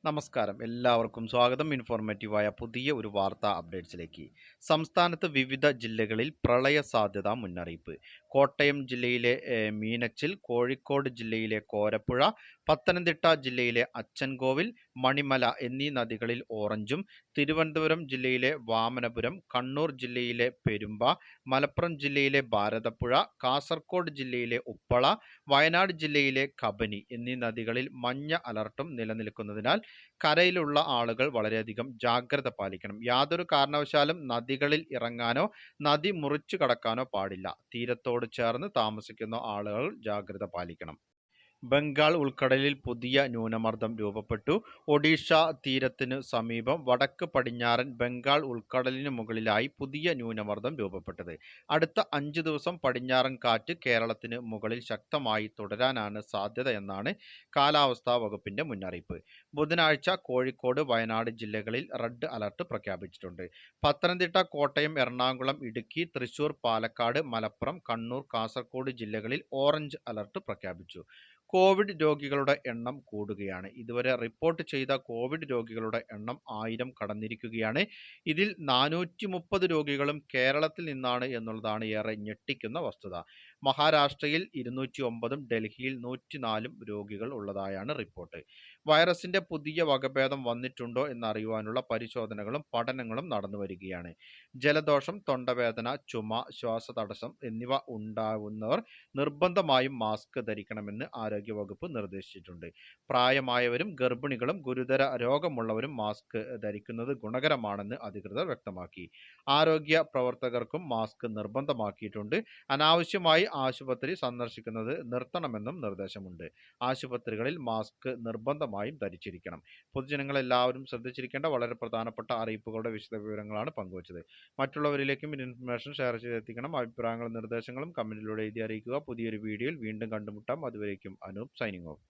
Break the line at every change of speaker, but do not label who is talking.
നമസ്കാരം. എല്ലാവർക്കും സ്വാഗതം. ഇൻഫോർമേറ്റീവായ പുതിയ ഒരു വാർത്താ അപ്ഡേറ്റ്സിലേക്ക്. സംസ്ഥാനത്ത് വിവിധ ജില്ലകളിൽ പ്രളയ സാധ്യതാ മുന്നറിയിപ്പ്. കോട്ടയം ജില്ലയിലെ മീനച്ചിൽ, കോഴിക്കോട് ജില്ലയിലെ കോരപ്പുഴ, പത്തനംതിട്ട ജില്ലയിലെ അച്ചൻകോവിൽ, മണിമല എന്നീ നദികളിൽ ഓറഞ്ചും, തിരുവനന്തപുരം ജില്ലയിലെ വാമനപുരം, കണ്ണൂർ ജില്ലയിലെ പെരുമ്പ, മലപ്പുറം ജില്ലയിലെ ഭാരതപ്പുഴ, കാസർഗോഡ് ജില്ലയിലെ ഉപ്പള, വയനാട് ജില്ലയിലെ കബനി എന്നീ നദികളിൽ മഞ്ഞ അലർട്ടും നിലനിൽക്കുന്നതിനാൽ കരയിലുള്ള ആളുകൾ വളരെയധികം ജാഗ്രത പാലിക്കണം. യാതൊരു കാരണവശാലും നദികളിൽ ഇറങ്ങാനോ നദി മുറിച്ചു കടക്കാനോ പാടില്ല. തീരത്തോട് ചേർന്ന് താമസിക്കുന്ന ആളുകൾ ജാഗ്രത പാലിക്കണം. ബംഗാൾ ഉൾക്കടലിൽ പുതിയ ന്യൂനമർദ്ദം രൂപപ്പെട്ടു. ഒഡീഷ തീരത്തിനു സമീപം വടക്ക് പടിഞ്ഞാറൻ ബംഗാൾ ഉൾക്കടലിനു മുകളിലായി പുതിയ ന്യൂനമർദ്ദം രൂപപ്പെട്ടത്. അടുത്ത 5 ദിവസം പടിഞ്ഞാറൻ കാറ്റ് കേരളത്തിന് മുകളിൽ ശക്തമായി തുടരാനാണ് സാധ്യത എന്നാണ് കാലാവസ്ഥാ വകുപ്പിന്റെ മുന്നറിയിപ്പ്. ബുധനാഴ്ച കോഴിക്കോട്, വയനാട് ജില്ലകളിൽ റെഡ് അലർട്ട് പ്രഖ്യാപിച്ചിട്ടുണ്ട്. പത്തനംതിട്ട, കോട്ടയം, എറണാകുളം, ഇടുക്കി, തൃശൂർ, പാലക്കാട്, മലപ്പുറം, കണ്ണൂർ, കാസർഗോഡ് ജില്ലകളിൽ ഓറഞ്ച് അലർട്ട് പ്രഖ്യാപിച്ചു. കോവിഡ് രോഗികളുടെ എണ്ണം കൂടുകയാണ്. ഇതുവരെ റിപ്പോർട്ട് ചെയ്ത കോവിഡ് രോഗികളുടെ എണ്ണം 1000 കടന്നിരിക്കുകയാണ്. ഇതിൽ 430 രോഗികളും കേരളത്തിൽ നിന്നാണ് എന്നുള്ളതാണ് ഏറെ ഞെട്ടിക്കുന്ന വസ്തുത. മഹാരാഷ്ട്രയിൽ 209ഉം ഡൽഹിയിൽ 104ഉം രോഗികൾ ഉള്ളതായാണ് റിപ്പോർട്ട്. വൈറസിന്റെ പുതിയ വകഭേദം വന്നിട്ടുണ്ടോ എന്നറിയുവാനുള്ള പരിശോധനകളും പഠനങ്ങളും നടന്നു വരികയാണ്. ജലദോഷം, തൊണ്ടവേദന, ചുമ, ശ്വാസതടസ്സം എന്നിവ ഉണ്ടാവുന്നവർ നിർബന്ധമായും മാസ്ക് ധരിക്കണമെന്ന് ആരോഗ്യവകുപ്പ് നിർദ്ദേശിച്ചിട്ടുണ്ട്. പ്രായമായവരും ഗർഭിണികളും ഗുരുതര രോഗമുള്ളവരും മാസ്ക് ധരിക്കുന്നത് ഗുണകരമാണെന്ന് അധികൃതർ വ്യക്തമാക്കി. ആരോഗ്യ പ്രവർത്തകർക്കും മാസ്ക് നിർബന്ധമാക്കിയിട്ടുണ്ട്. അനാവശ്യമായി ആശുപത്രി സന്ദർശിക്കുന്നത് നിർത്തണമെന്നും നിർദ്ദേശമുണ്ട്. ആശുപത്രികളിൽ മാസ്ക് നിർബന്ധമായും ധരിച്ചിരിക്കണം. പൊതുജനങ്ങളെല്ലാവരും ശ്രദ്ധിച്ചിരിക്കേണ്ട വളരെ പ്രധാനപ്പെട്ട അറിയിപ്പുകളുടെ വിശദവിവരങ്ങളാണ് പങ്കുവച്ചത്. മറ്റുള്ളവരിലേക്കും ഇൻഫർമേഷൻ ഷെയർ ചെയ്തെത്തിക്കണം. അഭിപ്രായങ്ങളും നിർദ്ദേശങ്ങളും കമന്റിലൂടെ എഴുതി അറിയിക്കുക. പുതിയൊരു വീഡിയോയിൽ വീണ്ടും കണ്ടുമുട്ടാം. അതുവരേക്കും അനൂപ് സൈനിങ് ഓഫ്.